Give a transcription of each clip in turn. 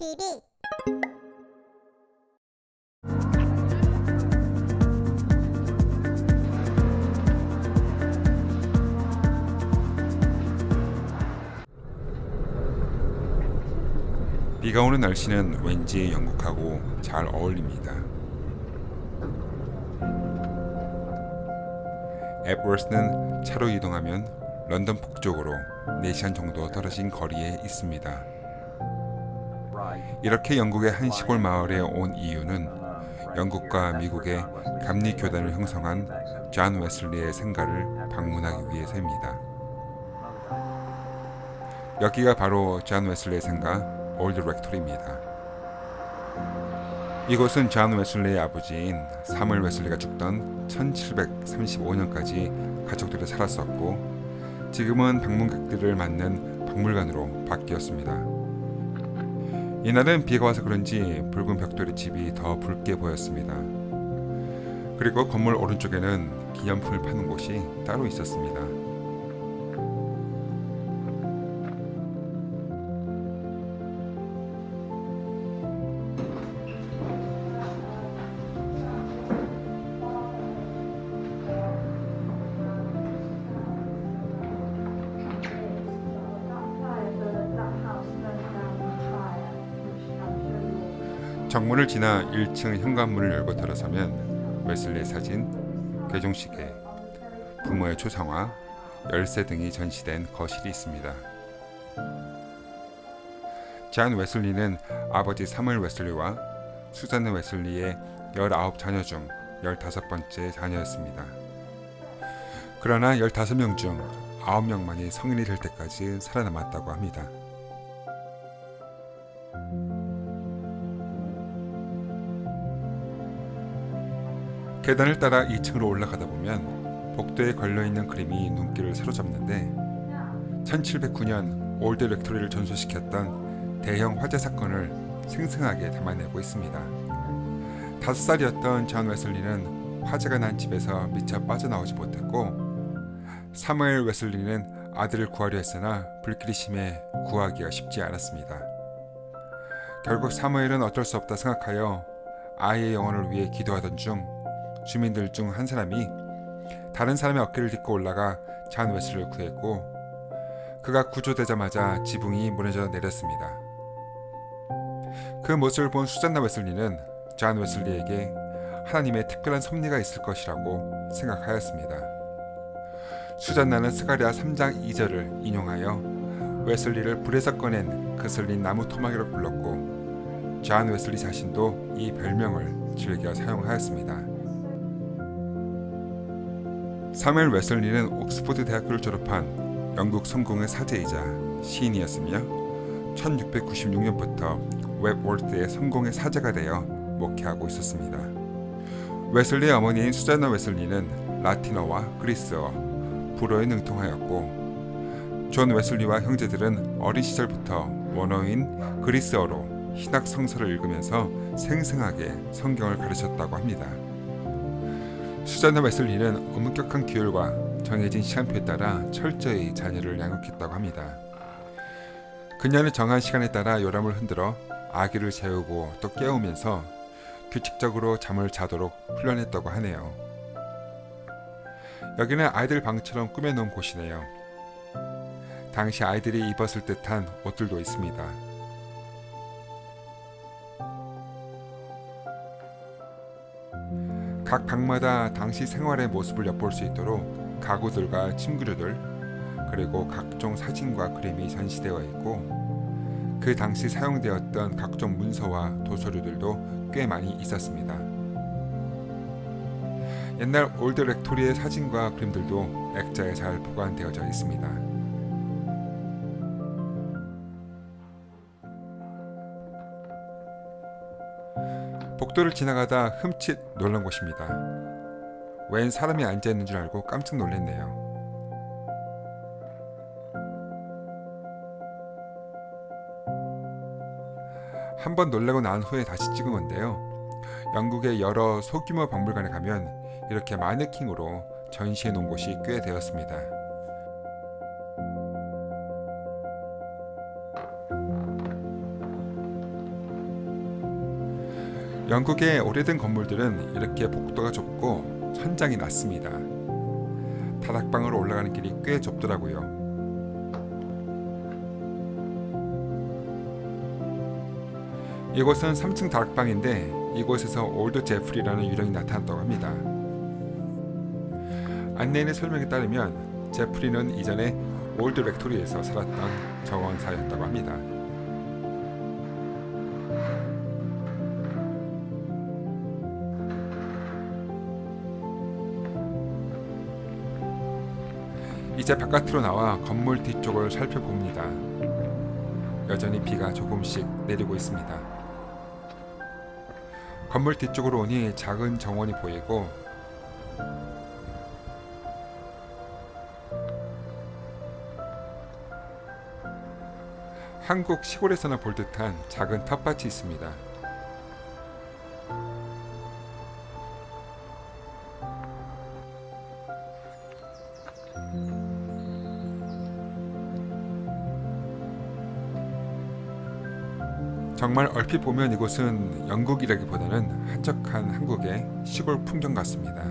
TV 비가 오는 날씨는 왠지 영국하고 잘 어울립니다. 앱워스는 차로 이동하면 런던 북쪽으로 4시간 정도 떨어진 거리에 있습니다. 이렇게 영국의 한 시골 마을에 온 이유는 영국과 미국의 감리 교단을 형성한 존 웨슬리의 생가를 방문하기 위해서입니다. 여기가 바로 존 웨슬리의 생가 올드 렉토리입니다. 이곳은 존 웨슬리의 아버지인 사무엘 웨슬리가 죽던 1735년까지 가족들이 살았었고 지금은 방문객들을 맞는 박물관으로 바뀌었습니다. 이날은 비가 와서 그런지 붉은 벽돌의 집이 더 붉게 보였습니다. 그리고 건물 오른쪽에는 기념품을 파는 곳이 따로 있었습니다. 정문을 지나 1층 현관문을 열고 들어서면 웨슬리의 사진, 개종시계, 부모의 초상화, 열쇠 등이 전시된 거실이 있습니다. 존 웨슬리는 아버지 사무엘 웨슬리와 수잔 웨슬리의 19자녀 중 15번째 자녀였습니다. 그러나 15명 중 9명만이 성인이 될 때까지 살아남았다고 합니다. 계단을 따라 2층으로 올라가다 보면 복도에 걸려있는 그림이 눈길을 사로잡는데 1709년 올드 렉토리를 전소시켰던 대형 화재 사건을 생생하게 담아내고 있습니다. 5살이었던 존 웨슬리는 화재가 난 집에서 미처 빠져나오지 못했고 사무엘 웨슬리는 아들을 구하려 했으나 불길이 심해 구하기가 쉽지 않았습니다. 결국 사무엘은 어쩔 수 없다 생각하여 아이의 영혼을 위해 기도하던 중 주민들 중 한 사람이 다른 사람의 어깨를 딛고 올라가 존 웨슬리를 구했고 그가 구조되자마자 지붕이 무너져 내렸습니다. 그 모습을 본 수잔나 웨슬리는 존 웨슬리에게 하나님의 특별한 섭리가 있을 것이라고 생각하였습니다. 수잔나는 스가랴 3장 2절을 인용하여 웨슬리를 불에서 꺼낸 그슬린 나무 토막이라고 불렀고 존 웨슬리 자신도 이 별명을 즐겨 사용하였습니다. 사무엘 웨슬리는 옥스퍼드 대학교를 졸업한 영국 성공의 사제이자 시인이었으며 1696년부터 웹월드의 성공의 사제가 되어 목회하고 있었습니다. 웨슬리의 어머니인 수잔나 웨슬리는 라틴어와 그리스어, 불어에 능통하였고 존 웨슬리와 형제들은 어린 시절부터 원어인 그리스어로 신학 성서를 읽으면서 생생하게 성경을 가르쳤다고 합니다. 수잔나 웨슬리는 엄격한 규율과 정해진 시간표에 따라 철저히 자녀를 양육했다고 합니다. 그녀는 정한 시간에 따라 요람을 흔들어 아기를 재우고 또 깨우면서 규칙적으로 잠을 자도록 훈련했다고 하네요. 여기는 아이들 방처럼 꾸며놓은 곳이네요. 당시 아이들이 입었을 듯한 옷들도 있습니다. 각 방마다 당시 생활의 모습을 엿볼 수 있도록 가구들과 침구류들 그리고 각종 사진과 그림이 전시되어 있고 그 당시 사용되었던 각종 문서와 도서류들도 꽤 많이 있었습니다. 옛날 올드 렉토리의 사진과 그림들도 액자에 잘 보관되어져 있습니다. 복도를 지나가다 흠칫 놀란 곳입니다. 웬 사람이 앉아있는 줄 알고 깜짝 놀랐네요. 한번 놀라고 난 후에 다시 찍은 건데요. 영국의 여러 소규모 박물관에 가면 이렇게 마네킹으로 전시해 놓은 곳이 꽤 되었습니다. 영국의 오래된 건물들은 이렇게 복도가 좁고 천장이 낮습니다. 다락방으로 올라가는 길이 꽤 좁더라고요. 이곳은 3층 다락방인데 이곳에서 올드 제프리라는 유령이 나타났다고 합니다. 안내인의 설명에 따르면 제프리는 이전에 올드 렉토리에서 살았던 정원사였다고 합니다. 이제 바깥으로 나와 건물 뒤쪽을 살펴봅니다. 여전히 비가 조금씩 내리고 있습니다. 건물 뒤쪽으로 오니 작은 정원이 보이고 한국 시골에서나 볼 듯한 작은 텃밭이 있습니다. 정말 얼핏 보면 이곳은 영국이라기보다는 한적한 한국의 시골 풍경 같습니다.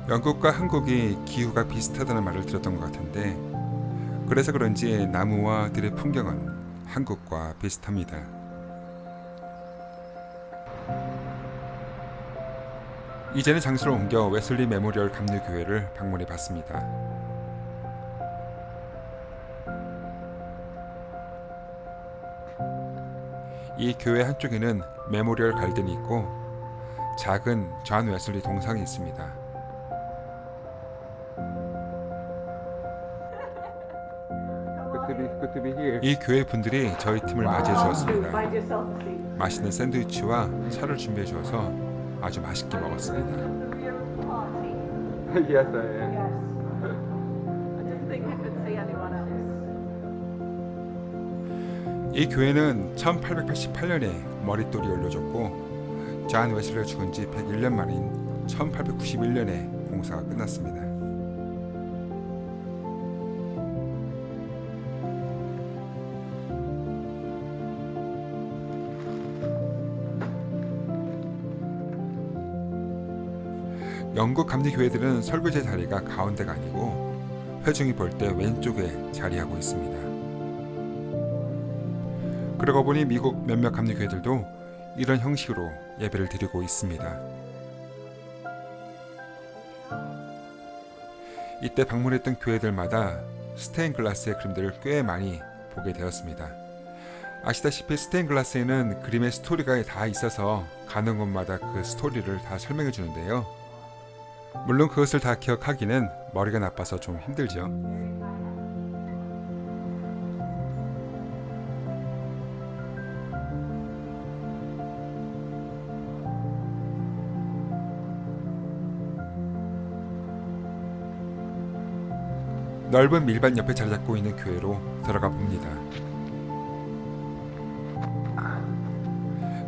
영국과 한국이 기후가 비슷하다는 말을 들었던 것 같은데 그래서 그런지 나무와 들의 풍경은 한국과 비슷합니다. 이제는 장소를 옮겨 웨슬리 메모리얼 감리교회를 방문해 봤습니다. 이 교회 한쪽에는 메모리얼 갈든이 있고 작은 존 웨슬리 동상이 있습니다. 이 교회 분들이 저희 팀을 맞이해 주었습니다. 맛있는 샌드위치와 차를 준비해 주어서 아주 맛있게 먹었습니다. Yes, I am. I didn't think I could see anyone else. 이 교회는 1888년에 머릿돌이 올려졌고 존 웨슬리가 죽은 지 101년 만인 1891년에 공사가 끝났습니다. 영국 감리교회들은 설교제 자리가 가운데가 아니고 회중이 볼 때 왼쪽에 자리하고 있습니다. 그러고 보니 미국 몇몇 감리교회들도 이런 형식으로 예배를 드리고 있습니다. 이때 방문했던 교회들마다 스테인글라스의 그림들을 꽤 많이 보게 되었습니다. 아시다시피 스테인글라스에는 그림의 스토리가 다 있어서 가는 곳마다 그 스토리를 다 설명해 주는데요. 물론 그것을 다 기억하기는 머리가 나빠서 좀 힘들죠. 넓은 밀반 옆에 자리 잡고 있는 교회로 들어가 봅니다.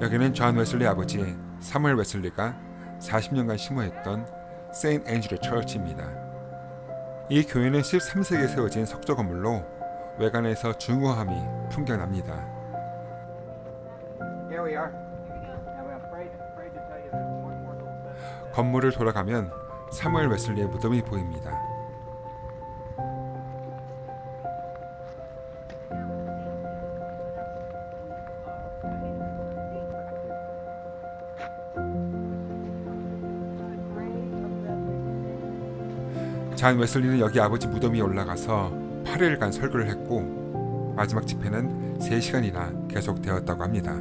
여기는 존 웨슬리 아버지 사무엘 웨슬리가 40년간 심호했던 세인트 앤드류 처치입니다. 이 교회는 13세기에 세워진 석조 건물로 외관에서 중후함이 풍겨납니다. Here we are. Now I'm afraid to tell you there's one more little bit. 건물을 돌아가면 사무엘 웨슬리의 무덤이 보입니다. 존 웨슬리는 여기 아버지 무덤 위에 올라가서 8일간 설교를 했고 마지막 집회는 3시간이나 계속되었다고 합니다.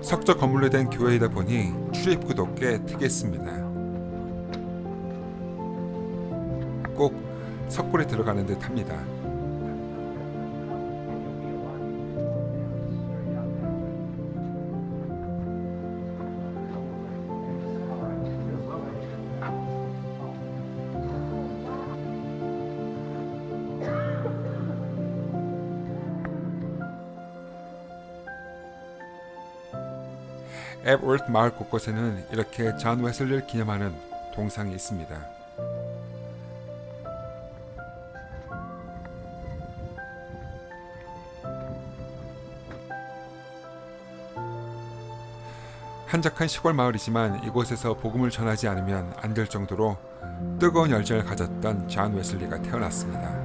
석조 건물로 된 교회이다 보니 출입구도 꽤 특이했습니다. 꼭 석굴에 들어가는 듯 합니다. 앱월트 마을 곳곳에는 이렇게 존 웨슬리를 기념하는 동상이 있습니다. 한적한 시골 마을이지만 이곳에서 복음을 전하지 않으면 안 될 정도로 뜨거운 열정을 가졌던 존 웨슬리가 태어났습니다.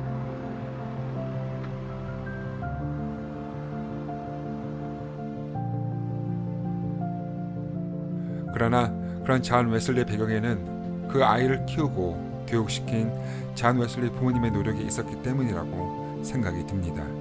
그러나 그런 존 웨슬리의 배경에는 그 아이를 키우고 교육시킨 존 웨슬리 부모님의 노력이 있었기 때문이라고 생각이 듭니다.